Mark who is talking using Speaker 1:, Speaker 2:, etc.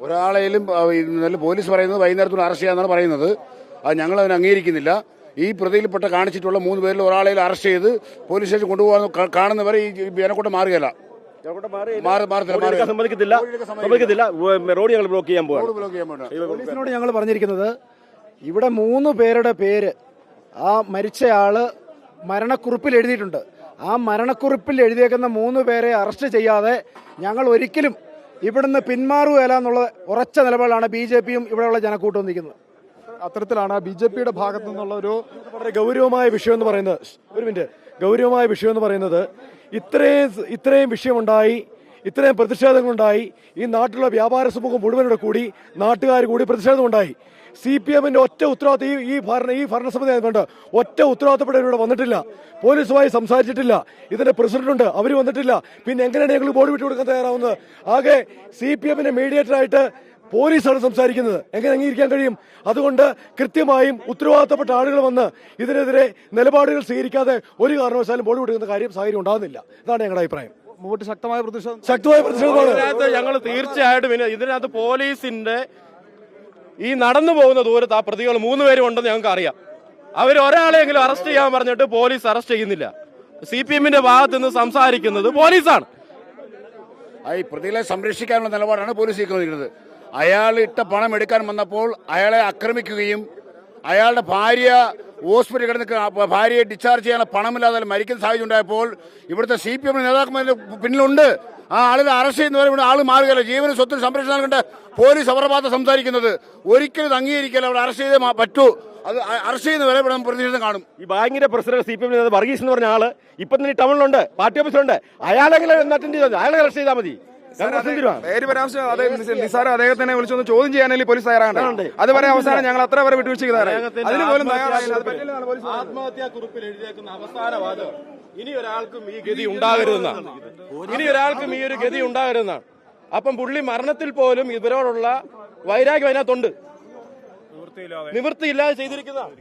Speaker 1: ഒരാളെയും ഇന്നലെ പോലീസ് പറയുന്നത് വൈകുന്നേരത്തോട് അറസ്റ്റ് ചെയ്യാന്നാണ് പറയുന്നത്. അത് ഞങ്ങൾ അതിനെ അംഗീകരിക്കുന്നില്ല. ഈ പ്രതിയിൽപ്പെട്ട കാണിച്ചിട്ടുള്ള 3 പേരിൽ ഒരാളെയും അറസ്റ്റ് ചെയ്ത് പോലീസ് സ്റ്റേഷൻ കൊണ്ടുപോകാൻ കാണുന്നവരെ ഈ ജനക്കൂട്ടം മാറുകയല്ല.
Speaker 2: സമ്മതിക്കത്തില്ല. റോഡ് ഞങ്ങൾ ബ്ലോക്ക് ചെയ്യാൻ പോവാണ്.
Speaker 3: പോലീസിനോട് ഞങ്ങൾ പറഞ്ഞിരിക്കുന്നത് ഇവിടെ 3 പേരുടെ പേര് ആ മരിച്ചയാള് മരണക്കുറിപ്പിൽ എഴുതിയിട്ടുണ്ട്. ആ മരണക്കുറിപ്പിൽ എഴുതിയേക്കുന്ന 3 പേരെ അറസ്റ്റ് ചെയ്യാതെ ഞങ്ങൾ ഒരിക്കലും ഇവിടുന്ന് പിന്മാറുകയില്ല എന്നുള്ള ഉറച്ച നിലപാടാണ് BJPയും ഇവിടെയുള്ള ജനക്കൂട്ടവും നിൽക്കുന്നത്.
Speaker 4: അത്തരത്തിലാണ് BJPയുടെ ഭാഗത്തു നിന്നുള്ള ഒരു വളരെ ഗൗരവമായ വിഷയം എന്ന് പറയുന്നത്. ഒരു മിനിറ്റ്, ഗൗരവമായ വിഷയം എന്ന് പറയുന്നത് ഇത്രയും വിഷയമുണ്ടായി, ഇത്രയും പ്രതിഷേധങ്ങളുണ്ടായി. ഈ നാട്ടിലുള്ള വ്യാപാര സമൂഹം മുഴുവനോട് കൂടി നാട്ടുകാർ കൂടി പ്രതിഷേധമുണ്ടായി. CPMന്റെ ഒറ്റ ഉത്തരവാദിത്വം ഈ ഭരണസമിതി ആയതുകൊണ്ട് ഒറ്റ ഉത്തരവാദിത്തപ്പെട്ടവരിവിടെ വന്നിട്ടില്ല. പോലീസുമായി സംസാരിച്ചിട്ടില്ല. ഇതിന്റെ പ്രസിഡന്റുണ്ട്, അവർ വന്നിട്ടില്ല. പിന്നെ എങ്ങനെയാണ് ഞങ്ങൾ ബോർഡ് വിട്ടു കൊടുക്കാൻ തയ്യാറാവുന്നത്? ആകെ CPMന്റെ മീഡിയേറ്ററായിട്ട് പോലീസാണ് സംസാരിക്കുന്നത്. എങ്ങനെ അംഗീകരിക്കാൻ കഴിയും? അതുകൊണ്ട് കൃത്യമായും ഉത്തരവാദിത്തപ്പെട്ട ആളുകൾ വന്ന് ഇതിനെതിരെ നിലപാടുകൾ സ്വീകരിക്കാതെ ഒരു കാരണവശാലും ബോർഡ് വിടുന്ന സാഹചര്യം ഉണ്ടാകുന്നില്ല. ഇതാണ് ഞങ്ങളുടെ അഭിപ്രായം.
Speaker 3: ശക്തമായ പ്രതിഷേധമാണ്.
Speaker 2: ഞങ്ങൾ തീർച്ചയായിട്ടും ഇതിനകത്ത് പോലീസിന്റെ ഈ നടന്നു പോകുന്ന ദൂരത്ത് ആ പ്രതികൾ 3 പേരും ഉണ്ടെന്ന് ഞങ്ങൾക്ക് അറിയാം. അവർ ഒരാളെങ്കിലും അറസ്റ്റ് ചെയ്യാൻ പറഞ്ഞിട്ട് പോലീസ് അറസ്റ്റ് ചെയ്യുന്നില്ല. CPMന്റെ ഭാഗത്ത് നിന്ന് സംസാരിക്കുന്നത് പോലീസാണ്.
Speaker 1: ഈ പ്രതികളെ സംരക്ഷിക്കാനുള്ള നിലപാടാണ് പോലീസ് സ്വീകരിക്കുന്നത്. അയാൾ ഇട്ട പണം എടുക്കാൻ വന്നപ്പോൾ അയാളെ ആക്രമിക്കുകയും അയാളുടെ ഭാര്യ ഹോസ്പിറ്റലിൽ കിടന്ന് ഭാര്യയെ ഡിസ്ചാർജ് ചെയ്യാനുള്ള പണമില്ലാതെ മരിക്കുന്ന സാഹചര്യം ഉണ്ടായപ്പോൾ ഇവിടുത്തെ CPM നേതാക്കന്മാരുടെ പിന്നിലുണ്ട്. ആ ആളുകൾ അറസ്റ്റ് ചെയ്യുന്നവരെ ഇവിടെ ആൾ മാറുകയല്ല. ജീവനും സ്വത്തിന് സംരക്ഷണം നൽകേണ്ട പോലീസ് അവരുടെ ഭാഗത്ത് സംസാരിക്കുന്നത് ഒരിക്കലും അംഗീകരിക്കല. അവിടെ അറസ്റ്റ് ചെയ്തേ പറ്റൂ. അത് അറസ്റ്റ് ചെയ്യുന്നവരെ ഇവിടെ പ്രതിഷേധം കാണും.
Speaker 2: ഈ ബാങ്കിന്റെ പ്രസിഡന്റ് CPM വർഗീസ് എന്ന് പറഞ്ഞ ആള് ഇപ്പൊ തന്നെ ടൗണിലുണ്ട്, പാർട്ടി ഓഫീസിലുണ്ട്. അയാളെങ്കിലും അറ്റൻഡ് ചെയ്താൽ അയാളെ അറസ്റ്റ് ചെയ്താൽ മതി.
Speaker 4: പേര് പരാമർശം നിസാർ അദ്ദേഹത്തിനെ വിളിച്ചൊന്ന് ചോദ്യം ചെയ്യാനല്ലേ പോലീസ് തയ്യാറാണ്. അതുവരെ അവസാനം ഞങ്ങൾ അത്ര വരെ വിട്ടുവീഴ്ച അതിനുപോലും
Speaker 2: ആത്മഹത്യാ കുറിപ്പിൽ എഴുതിയേക്കുന്ന അവസാന വാദം ഇനി ഒരാൾക്കും ഈ ഗതി ഉണ്ടാകരുതെന്നാണ്. ഇനി ഒരാൾക്കും ഈ ഒരു ഗതി ഉണ്ടാകരുതെന്നാണ്. അപ്പം പുള്ളി മരണത്തിൽ പോലും ഇവരോടുള്ള വൈരാഗ്യം അതിനകത്തുണ്ട്. നിവൃത്തിയില്ലാതെ ചെയ്തിരിക്കുന്നതാണ്.